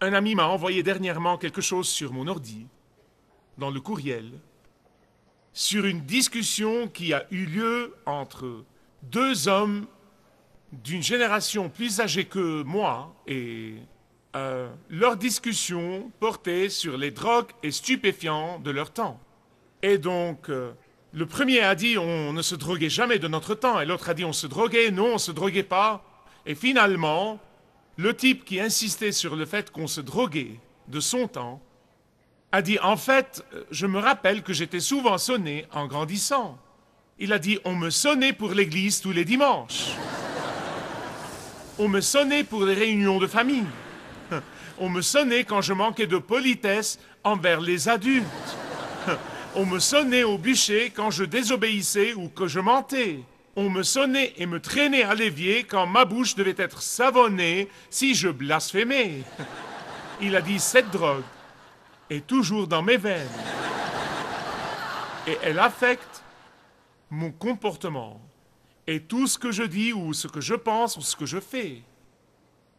Un ami m'a envoyé dernièrement quelque chose sur mon ordi, dans le courriel, sur une discussion qui a eu lieu entre deux hommes d'une génération plus âgée que moi, et leur discussion portait sur les drogues et stupéfiants de leur temps. Et donc, le premier a dit on ne se droguait jamais de notre temps, et l'autre a dit on se droguait, non, on se droguait pas. Et finalement, le type qui insistait sur le fait qu'on se droguait de son temps a dit en fait, je me rappelle que j'étais souvent sonné en grandissant. Il a dit on me sonnait pour l'église tous les dimanches. On me sonnait pour les réunions de famille. On me sonnait quand je manquais de politesse envers les adultes. On me sonnait au bûcher quand je désobéissais ou que je mentais. On me sonnait et me traînait à l'évier quand ma bouche devait être savonnée si je blasphémais. Il a dit cette drogue est toujours dans mes veines. Et elle affecte mon comportement. Et tout ce que je dis ou ce que je pense ou ce que je fais.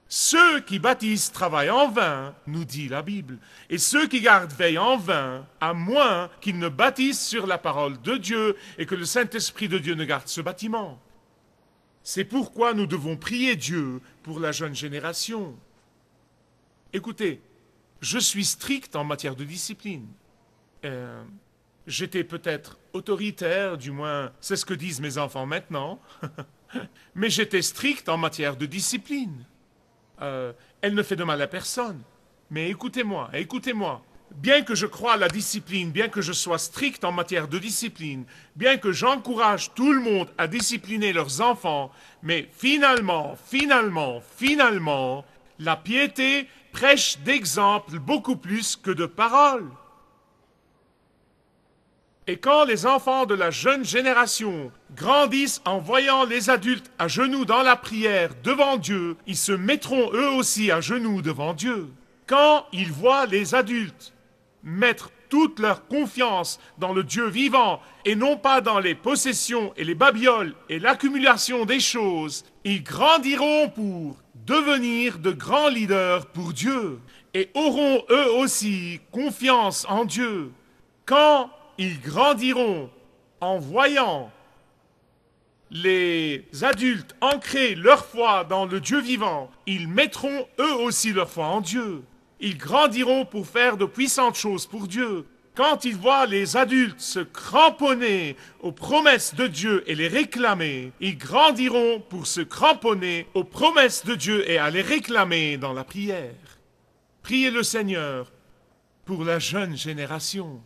Ceux qui baptisent travaillent en vain, nous dit la Bible. Et ceux qui gardent veillent en vain, à moins qu'ils ne baptisent sur la parole de Dieu et que le Saint-Esprit de Dieu ne garde ce bâtiment. C'est pourquoi nous devons prier Dieu pour la jeune génération. Écoutez, je suis strict en matière de discipline. J'étais peut-être autoritaire, du moins c'est ce que disent mes enfants maintenant, mais j'étais strict en matière de discipline. Elle ne fait de mal à personne. Mais écoutez-moi, écoutez-moi. Bien que je croie à la discipline, bien que je sois strict en matière de discipline, bien que j'encourage tout le monde à discipliner leurs enfants, mais finalement, la piété prêche d'exemple beaucoup plus que de paroles. Et quand les enfants de la jeune génération grandissent en voyant les adultes à genoux dans la prière devant Dieu, ils se mettront eux aussi à genoux devant Dieu. Quand ils voient les adultes mettre toute leur confiance dans le Dieu vivant et non pas dans les possessions et les babioles et l'accumulation des choses, ils grandiront pour devenir de grands leaders pour Dieu et auront eux aussi confiance en Dieu. Quand ils grandiront en voyant les adultes ancrer leur foi dans le Dieu vivant. Ils mettront eux aussi leur foi en Dieu. Ils grandiront pour faire de puissantes choses pour Dieu. Quand ils voient les adultes se cramponner aux promesses de Dieu et les réclamer, ils grandiront pour se cramponner aux promesses de Dieu et à les réclamer dans la prière. Priez le Seigneur pour la jeune génération.